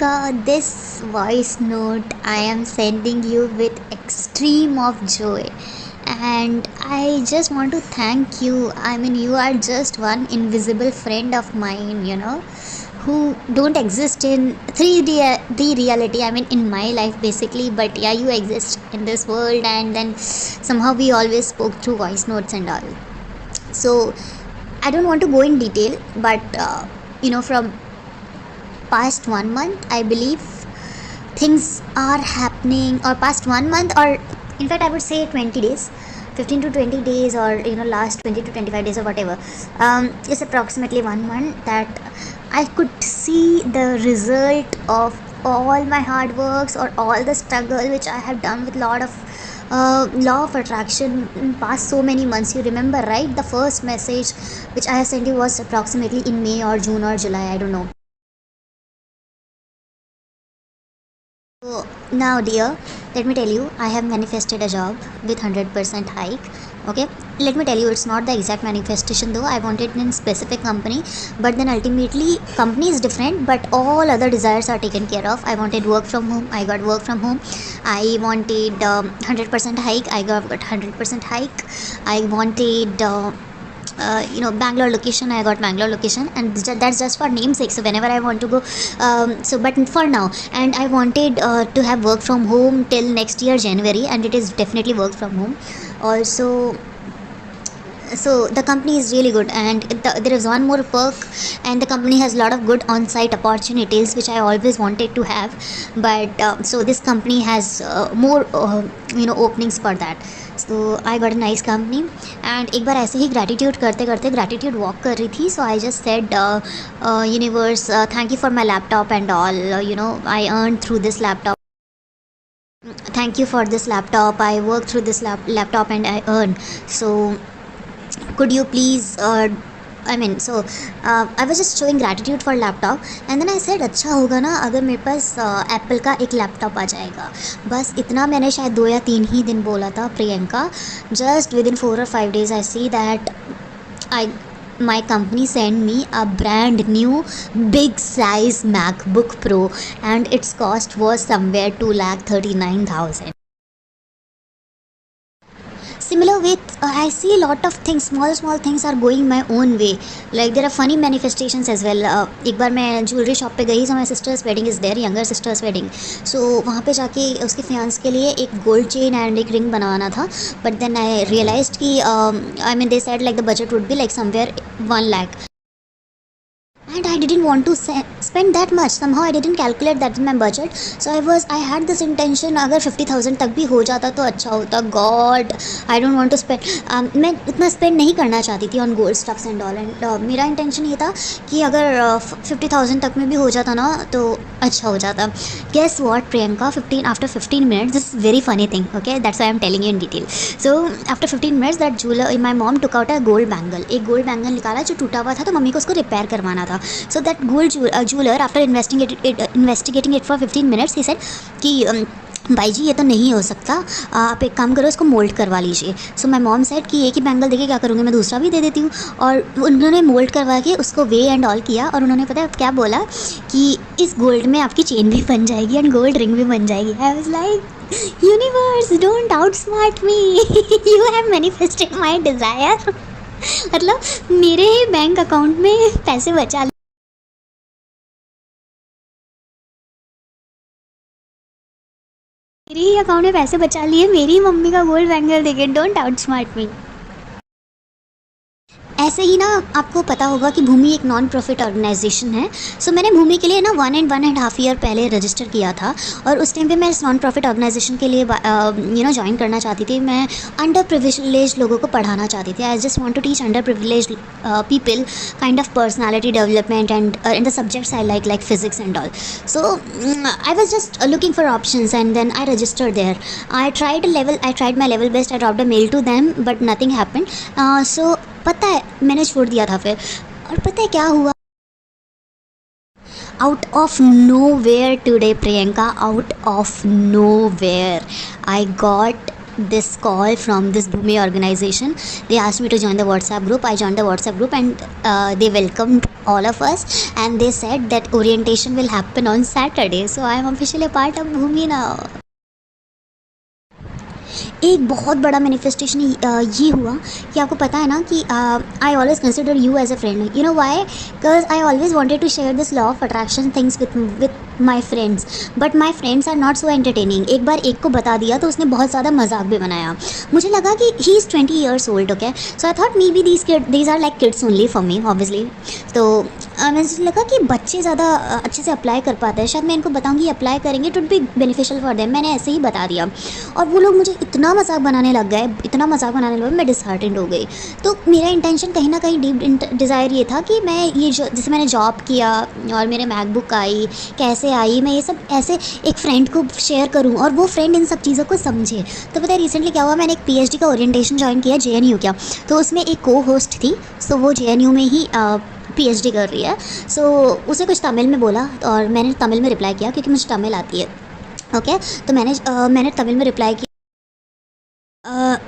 Priyanka, this voice note I am sending you with extreme of joy. And I just want to thank you. I mean, you are just one invisible friend of mine, who don't exist in 3D reality. I mean, in my life basically, but yeah, you exist in this world, and then somehow we always spoke through voice notes and all. So, I don't want to go in detail, but from past 1 month, I believe things are happening, or past 1 month, or in fact I would say 20 days, 15 to 20 days, or last 20 to 25 days or whatever. It's approximately 1 month that I could see the result of all my hard works, or all the struggle which I have done with lot of law of attraction in past so many months. You remember, right? The first message which I have sent you was approximately in May or June or July, I don't know. So now, dear, let me tell you, I have manifested a job with 100% hike. Okay, let me tell you, it's not the exact manifestation though. I wanted in specific company, but then ultimately company is different, but all other desires are taken care of. I wanted work from home, I got work from home. I wanted 100% hike, I got 100% hike. I wanted Bangalore location, I got Bangalore location, and that's just for namesake. So whenever I want to go, but for now, and I wanted to have work from home till next year January, and it is definitely work from home also. So the company is really good, and there is one more perk, and the company has a lot of good on-site opportunities which I always wanted to have. But so this company has more openings for that. So I got a nice company, and एक बार ऐसे ही gratitude करते करते gratitude walk कर रही थी. So I just said, universe, thank you for my laptop and all. I earned through this laptop. Thank you for this laptop. I worked through this laptop and I earned. So could you please I was just showing gratitude for laptop, and then I said अच्छा होगा ना अगर मेरे पास Apple का एक laptop आ जाएगा. बस इतना मैंने शायद 2 या 3 ही दिन बोला था Priyanka. Just with in 4 or 5 days I see that I my company sent me a brand new big size MacBook Pro, and its cost was somewhere 2,39,000. Similar with I see a lot of things, small things are going my own way. Like there are funny manifestations as well. एक बार मैं jewellery shop पे गई. So my sister's wedding is there, younger sister's wedding. So वहाँ पे जाके उसके faience के लिए एक गोल्ड चेन एंड एक रिंग बनवाना था. But then I realized कि they said like the budget would be like somewhere 1 lakh. And I didn't want to spend that much. Somehow I didn't calculate that in my budget. So I had this intention, अगर 50,000 तक भी हो जाता तो अच्छा होता. God, I don't want to spend. मैं इतना spend नहीं करना चाहती थी on gold stuffs and all. And मेरा intention ये था कि अगर 50,000 तक में भी हो जाता ना तो अच्छा हो जाता. Guess what, Priyanka? After 15 minutes, this is very funny thing. Okay, that's why I'm telling you in detail. So after 15 minutes, that jeweler, my mom took out a gold bangle. एक gold bangle निकाला जो टूटा हुआ था, तो mummy को उसको repair करवाना था. So that gold jeweler, after investigating it for 15 minutes, he said कि भाई जी ये तो नहीं हो सकता, आप एक काम करो, इसको मोल्ड करवा लीजिए. सो माई मॉम सेड कि एक ही बैंगल देके क्या करूँगी, मैं दूसरा भी दे देती हूँ. और उन्होंने मोल्ड करवा के उसको वे एंड ऑल किया, और उन्होंने पता है क्या बोला कि इस गोल्ड में आपकी चेन भी बन जाएगी एंड गोल्ड रिंग भी बन जाएगी. I was like universe, don't outsmart me, you have manifested my desire. मतलब मेरे ही बैंक अकाउंट में पैसे बचा. मेरे ही अकाउंट में पैसे बचा लिए मेरी मम्मी का गोल्ड बैंगल देके. डोंट आउटस्मार्ट मी. ऐसे ही ना आपको पता होगा कि भूमि एक नॉन प्रॉफिट ऑर्गेनाइजेशन है. सो मैंने भूमि के लिए ना 1.5 ईयर पहले रजिस्टर किया था, और उस टाइम पे मैं इस नॉन प्रॉफिट ऑर्गेनाइजेशन के लिए ज्वाइन करना चाहती थी. मैं अंडर प्रिविलेज लोगों को पढ़ाना चाहती थी. I just want to teach under privilege people kind of personality development and in the subjects I like physics and all. So I was just looking for options, and then I registered there. I tried my level best. I dropped a mail to them, but nothing happened. So पता है मैंने छोड़ दिया था फिर. और पता है क्या हुआ? Out of nowhere today Priyanka, out of nowhere I got this call from this Bhumi organization. They asked me to join the WhatsApp group. I joined the WhatsApp group, and they welcomed all of us, and they said that orientation will happen on Saturday. So I am officially a part of Bhumi now. एक बहुत बड़ा manifestation ये हुआ कि आपको पता है ना कि I always consider you as a friend. You know why? Because I always wanted to share this law of attraction things with my friends, but my friends are not so entertaining. एक बार एक को बता दिया तो उसने बहुत ज़्यादा मजाक भी बनाया. मुझे लगा कि he is 20 years old. Okay, so I thought maybe these are like kids only for me obviously. तो मुझे लगा कि बच्चे ज़्यादा अच्छे से अप्लाई कर पाते हैं, शायद मैं इनको बताऊँगी अप्लाई करेंगे, it would be beneficial for them. मैंने ऐसे ही बता दिया और वो लोग मुझे इतना मजाक बनाने लग गए, इतना मजाक बनाने लगे, मैं डिसहार्टेंड हो गई. तो मेरा इंटेंशन कहीं ना कहीं डीप डिज़ायर ये था कि मैं ये जो जैसे मैंने जॉब किया और मेरे मैकबुक आई, कैसे आई, मैं ये सब ऐसे एक फ्रेंड को शेयर करूं और वो फ्रेंड इन सब चीज़ों को समझे. तो पता है रिसेंटली क्या हुआ, मैंने एक PhD का ओरिएंटेशन ज्वाइन किया JNU का. तो उसमें एक को होस्ट थी, सो वो JNU में ही PhD कर रही है. सो उसे कुछ तमिल में बोला और मैंने तमिल में रिप्लाई किया क्योंकि मुझे तमिल आती है. ओके, तो मैंने तमिल में रिप्लाई किया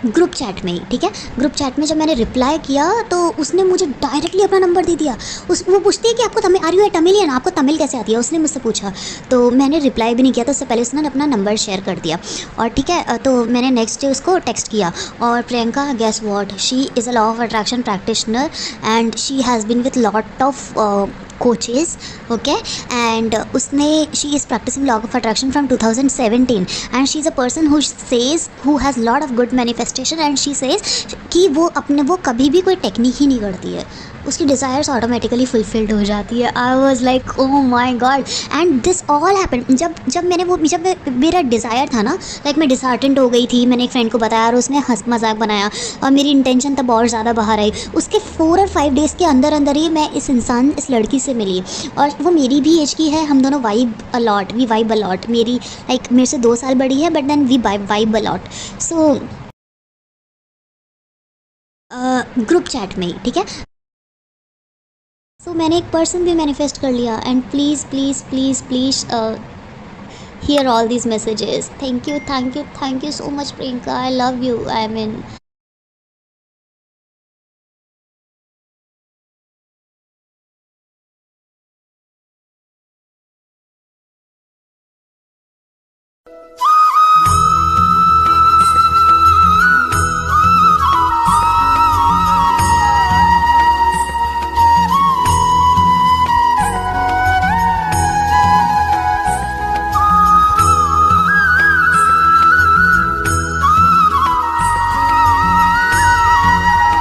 ग्रुप चैट में ही. ठीक है, ग्रुप चैट में जब मैंने रिप्लाई किया तो उसने मुझे डायरेक्टली अपना नंबर दे दिया. वो पूछती है कि आपको Tamil, are U A Tamilian, आपको तमिल कैसे आती है, उसने मुझसे पूछा. तो मैंने रिप्लाई भी नहीं किया, तो उससे पहले उसने अपना नंबर शेयर कर दिया. और ठीक है, तो मैंने नेक्स्ट डे उसको टेक्स्ट किया और Priyanka guess what, she is a law of attraction practitioner and she has been with lot of coaches. Okay, and उसने she is practicing law of attraction from 2017 and she is a person who has lot of good manifestation and she says कि वो कभी भी कोई technique ही नहीं करती है, उसकी डिज़ायर्स ऑटोमेटिकली फुलफिल्ड हो जाती है. I was like oh my God, and this all happen जब मेरा डिज़ायर था ना, लाइक मैं डिसहार्टेंड हो गई थी. मैंने एक फ्रेंड को बताया और उसने हंस मजाक बनाया और मेरी इंटेंशन तब और ज़्यादा बाहर आई. उसके 4 और 5 डेज़ के अंदर ही मैं इस लड़की से मिली और वो मेरी भी एज की है. हम दोनों वी वाइब अलॉट. मेरी लाइक मेरे से 2 साल बड़ी है, but then we vibe a lot. So group chat में ही. ठीक है, सो मैंने एक पर्सन भी मैनिफेस्ट कर लिया. And please please please please hear all these messages. Thank you so much Priyanka, I love you. I mean